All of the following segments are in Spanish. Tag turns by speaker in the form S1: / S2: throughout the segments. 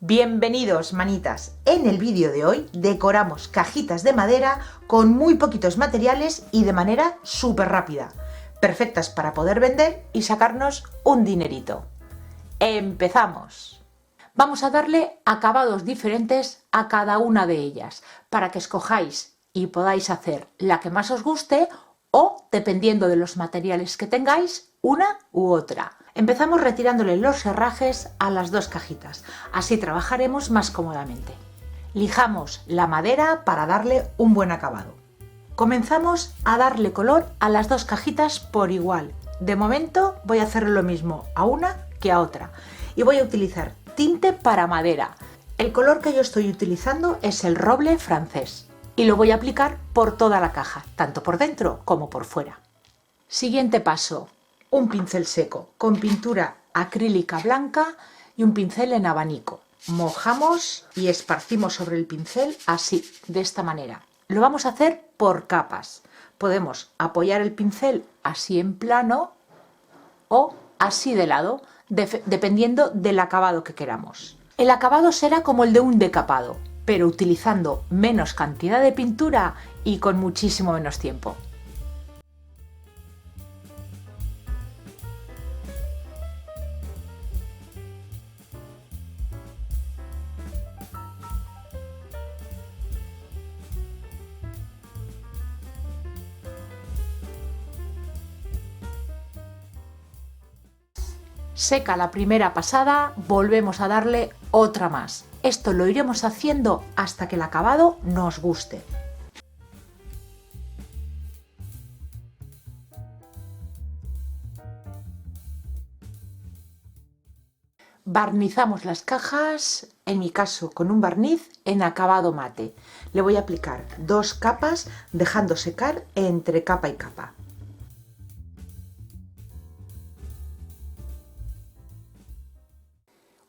S1: Bienvenidos, manitas. En el vídeo de hoy decoramos cajitas de madera con muy poquitos materiales y de manera súper rápida, perfectas para poder vender y sacarnos un dinerito. ¡Empezamos! Vamos a darle acabados diferentes a cada una de ellas para que escojáis y podáis hacer la que más os guste o, dependiendo de los materiales que tengáis, una u otra. Empezamos retirándole los herrajes a las dos cajitas, así trabajaremos más cómodamente. Lijamos la madera para darle un buen acabado. Comenzamos a darle color a las dos cajitas por igual. De momento voy a hacer lo mismo a una que a otra y voy a utilizar tinte para madera. El color que yo estoy utilizando es el roble francés y lo voy a aplicar por toda la caja, tanto por dentro como por fuera. Siguiente paso. Un pincel seco con pintura acrílica blanca y un pincel en abanico. Mojamos y esparcimos sobre el pincel así, de esta manera. Lo vamos a hacer por capas. Podemos apoyar el pincel así en plano o así de lado, dependiendo del acabado que queramos. El acabado será como el de un decapado, pero utilizando menos cantidad de pintura y con muchísimo menos tiempo. Seca la primera pasada, volvemos a darle otra más. Esto lo iremos haciendo hasta que el acabado nos guste. Barnizamos las cajas, en mi caso con un barniz en acabado mate. Le voy a aplicar dos capas, dejando secar entre capa y capa.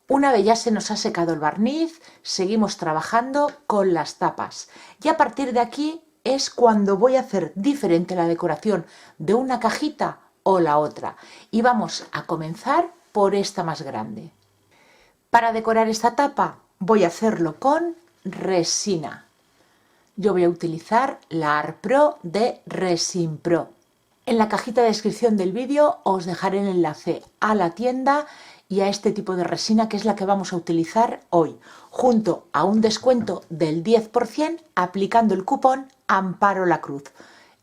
S1: Una vez ya se nos ha secado el barniz, seguimos trabajando con las tapas. Y a partir de aquí es cuando voy a hacer diferente la decoración de una cajita o la otra. Y vamos a comenzar por esta más grande. Para decorar esta tapa voy a hacerlo con resina. Yo voy a utilizar la Art Pro de Resin Pro. En la cajita de descripción del vídeo os dejaré el enlace a la tienda y a este tipo de resina, que es la que vamos a utilizar hoy, junto a un descuento del 10% aplicando el cupón Amparo la Cruz.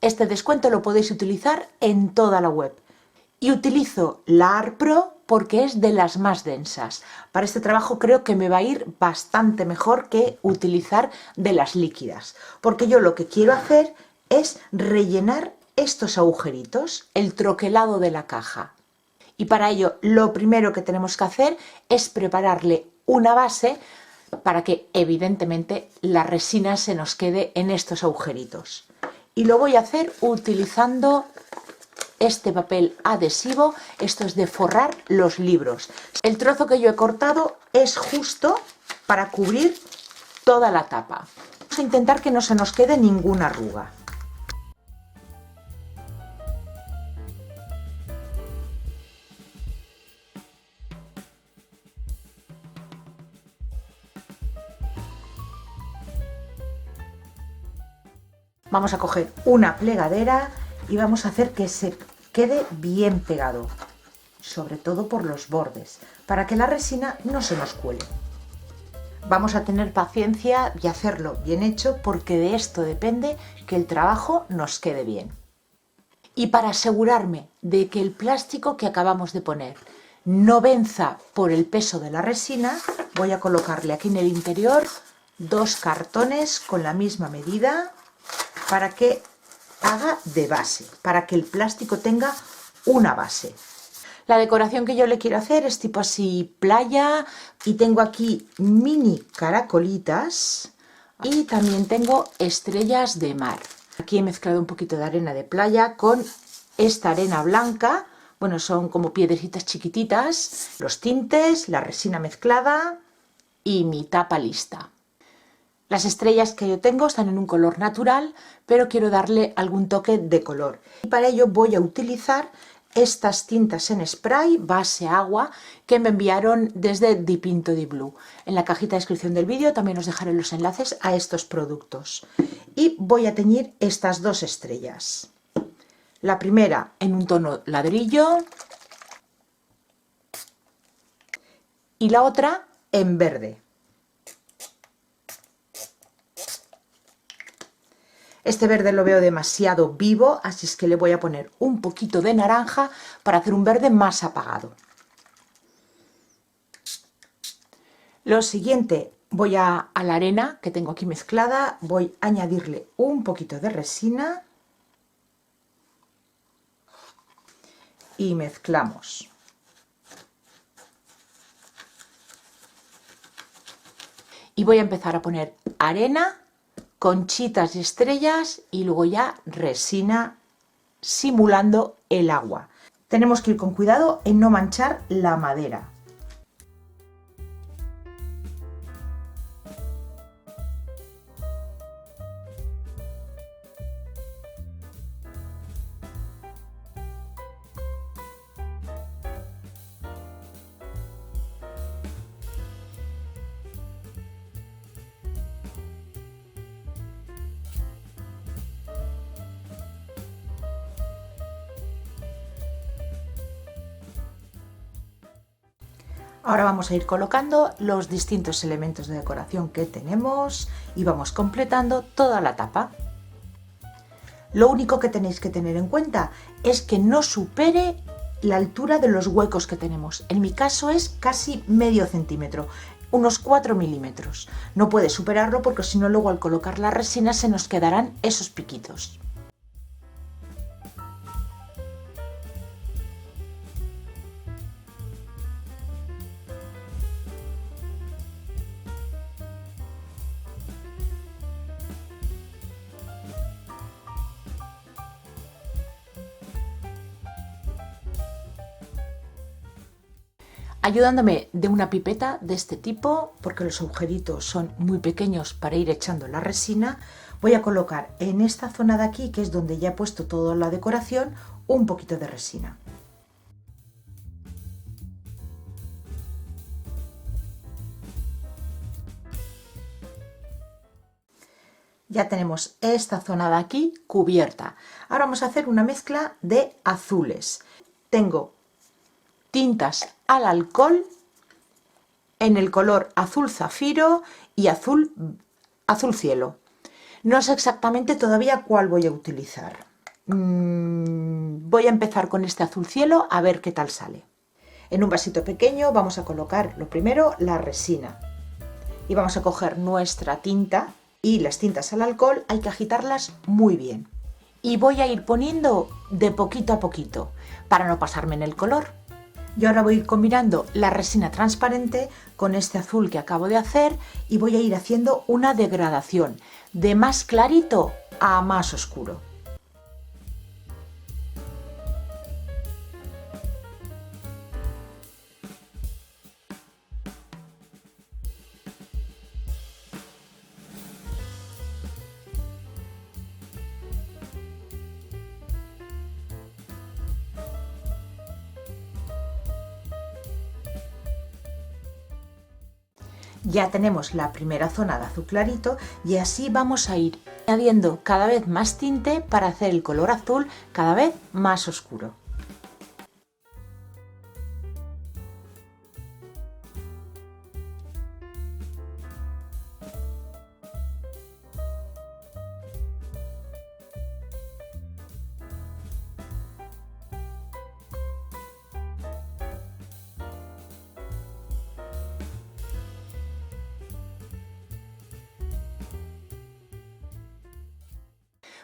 S1: Este descuento lo podéis utilizar en toda la web. Y utilizo la Art Pro porque es de las más densas. Para este trabajo creo que me va a ir bastante mejor que utilizar de las líquidas, porque yo lo que quiero hacer es rellenar estos agujeritos, el troquelado de la caja. Y para ello lo primero que tenemos que hacer es prepararle una base para que evidentemente la resina se nos quede en estos agujeritos. Y lo voy a hacer utilizando este papel adhesivo. Esto es de forrar los libros. El trozo que yo he cortado es justo para cubrir toda la tapa. Vamos a intentar que no se nos quede ninguna arruga. Vamos a coger una plegadera y vamos a hacer que se quede bien pegado, sobre todo por los bordes, para que la resina no se nos cuele. Vamos a tener paciencia y hacerlo bien hecho, porque de esto depende que el trabajo nos quede bien. Y para asegurarme de que el plástico que acabamos de poner no venza por el peso de la resina, voy a colocarle aquí en el interior dos cartones con la misma medida, para que haga de base, para que el plástico tenga una base. La decoración que yo le quiero hacer es tipo así playa, y tengo aquí mini caracolitas y también tengo estrellas de mar. Aquí he mezclado un poquito de arena de playa con esta arena blanca. Bueno, son como piedrecitas chiquititas, los tintes, la resina mezclada y mi tapa lista. Las estrellas que yo tengo están en un color natural, pero quiero darle algún toque de color. Y para ello voy a utilizar estas tintas en spray base agua que me enviaron desde Dipinto di Blu. En la cajita de descripción del vídeo también os dejaré los enlaces a estos productos. Y voy a teñir estas dos estrellas. La primera en un tono ladrillo y la otra en verde. Este verde lo veo demasiado vivo, así es que le voy a poner un poquito de naranja para hacer un verde más apagado. Lo siguiente, voy a la arena que tengo aquí mezclada, voy a añadirle un poquito de resina y mezclamos. Y voy a empezar a poner arena, conchitas y estrellas y luego ya resina simulando el agua. Tenemos que ir con cuidado en no manchar la madera. Ahora vamos a ir colocando los distintos elementos de decoración que tenemos y vamos completando toda la tapa. Lo único que tenéis que tener en cuenta es que no supere la altura de los huecos que tenemos. En mi caso es casi medio centímetro, unos 4 milímetros. No puede superarlo porque si no luego al colocar la resina se nos quedarán esos piquitos. Ayudándome de una pipeta de este tipo, porque los agujeritos son muy pequeños para ir echando la resina, voy a colocar en esta zona de aquí, que es donde ya he puesto toda la decoración, un poquito de resina. Ya tenemos esta zona de aquí cubierta. Ahora vamos a hacer una mezcla de azules. Tengo tintas al alcohol en el color azul zafiro y azul cielo. No sé exactamente todavía cuál voy a utilizar. Voy a empezar con este azul cielo a ver qué tal sale. En un vasito pequeño vamos a colocar lo primero la resina y vamos a coger nuestra tinta, y las tintas al alcohol hay que agitarlas muy bien. Y voy a ir poniendo de poquito a poquito para no pasarme en el color. Y ahora voy a ir combinando la resina transparente con este azul que acabo de hacer y voy a ir haciendo una degradación de más clarito a más oscuro. Ya tenemos la primera zona de azul clarito y así vamos a ir añadiendo cada vez más tinte para hacer el color azul cada vez más oscuro.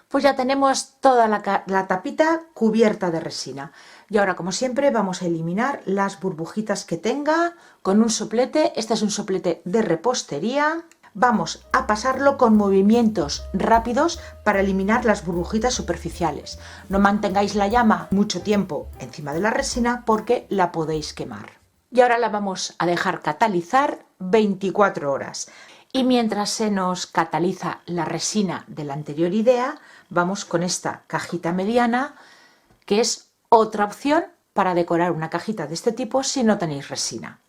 S1: Pues ya tenemos toda la tapita cubierta de resina. Y ahora, como siempre, vamos a eliminar las burbujitas que tenga con un soplete. Este es un soplete de repostería. Vamos a pasarlo con movimientos rápidos para eliminar las burbujitas superficiales. No mantengáis la llama mucho tiempo encima de la resina porque la podéis quemar. Y ahora la vamos a dejar catalizar 24 horas. Y mientras se nos cataliza la resina de la anterior idea, vamos con esta cajita mediana, que es otra opción para decorar una cajita de este tipo si no tenéis resina.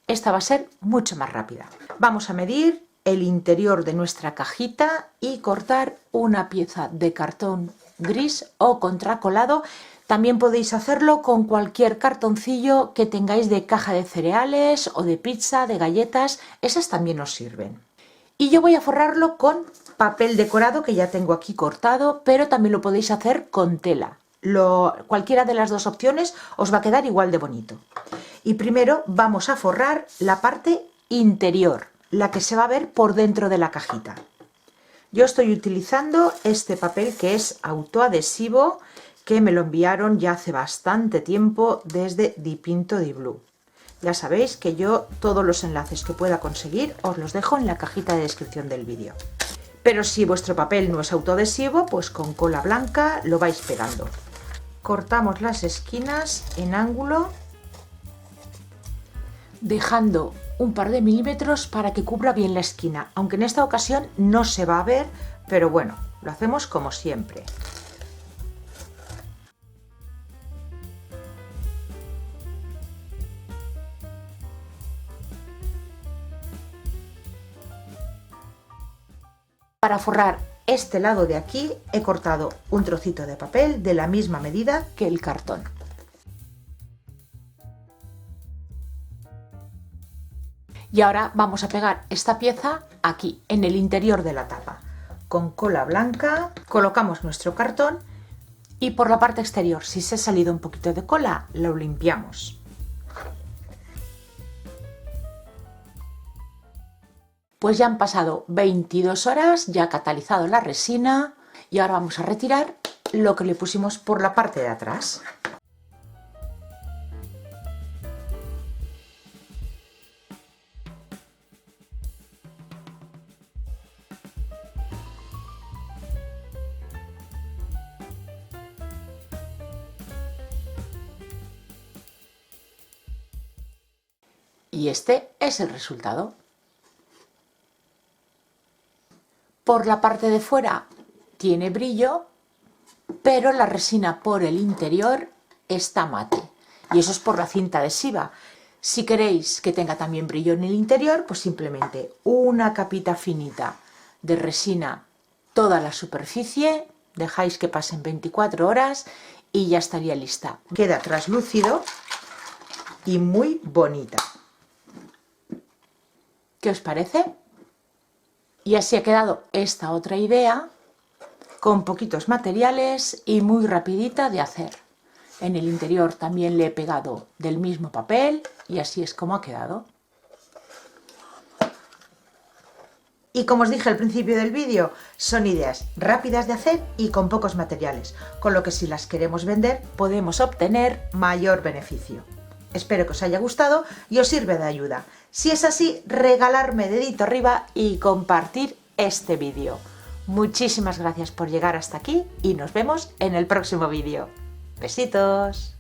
S1: Esta va a ser mucho más rápida. Vamos a medir el interior de nuestra cajita y cortar una pieza de cartón gris o contracolado. También podéis hacerlo con cualquier cartoncillo que tengáis de caja de cereales o de pizza, de galletas, esas también os sirven. Y yo voy a forrarlo con papel decorado que ya tengo aquí cortado, pero también lo podéis hacer con tela. Cualquiera de las dos opciones os va a quedar igual de bonito. Y primero vamos a forrar la parte interior, la que se va a ver por dentro de la cajita. Yo estoy utilizando este papel que es autoadhesivo, que me lo enviaron ya hace bastante tiempo desde Dipinto di Blu. Ya sabéis que yo todos los enlaces que pueda conseguir os los dejo en la cajita de descripción del vídeo. Pero si vuestro papel no es autoadhesivo, pues con cola blanca lo vais pegando. Cortamos las esquinas en ángulo, dejando un par de milímetros para que cubra bien la esquina, aunque en esta ocasión no se va a ver, pero bueno, lo hacemos como siempre. Para forrar este lado de aquí he cortado un trocito de papel de la misma medida que el cartón. Y ahora vamos a pegar esta pieza aquí, en el interior de la tapa. Con cola blanca colocamos nuestro cartón y por la parte exterior, si se ha salido un poquito de cola, lo limpiamos. Pues ya han pasado 22 horas, ya ha catalizado la resina y ahora vamos a retirar lo que le pusimos por la parte de atrás. Y este es el resultado. Por la parte de fuera tiene brillo, pero la resina por el interior está mate. Y eso es por la cinta adhesiva. Si queréis que tenga también brillo en el interior, pues simplemente una capita finita de resina toda la superficie, dejáis que pasen 24 horas y ya estaría lista. Queda translúcido y muy bonita. ¿Qué os parece? Y así ha quedado esta otra idea, con poquitos materiales y muy rapidita de hacer. En el interior también le he pegado del mismo papel y así es como ha quedado. Y como os dije al principio del vídeo, son ideas rápidas de hacer y con pocos materiales, con lo que si las queremos vender podemos obtener mayor beneficio. Espero que os haya gustado y os sirva de ayuda. Si es así, regalarme dedito arriba y compartir este vídeo. Muchísimas gracias por llegar hasta aquí y nos vemos en el próximo vídeo. Besitos.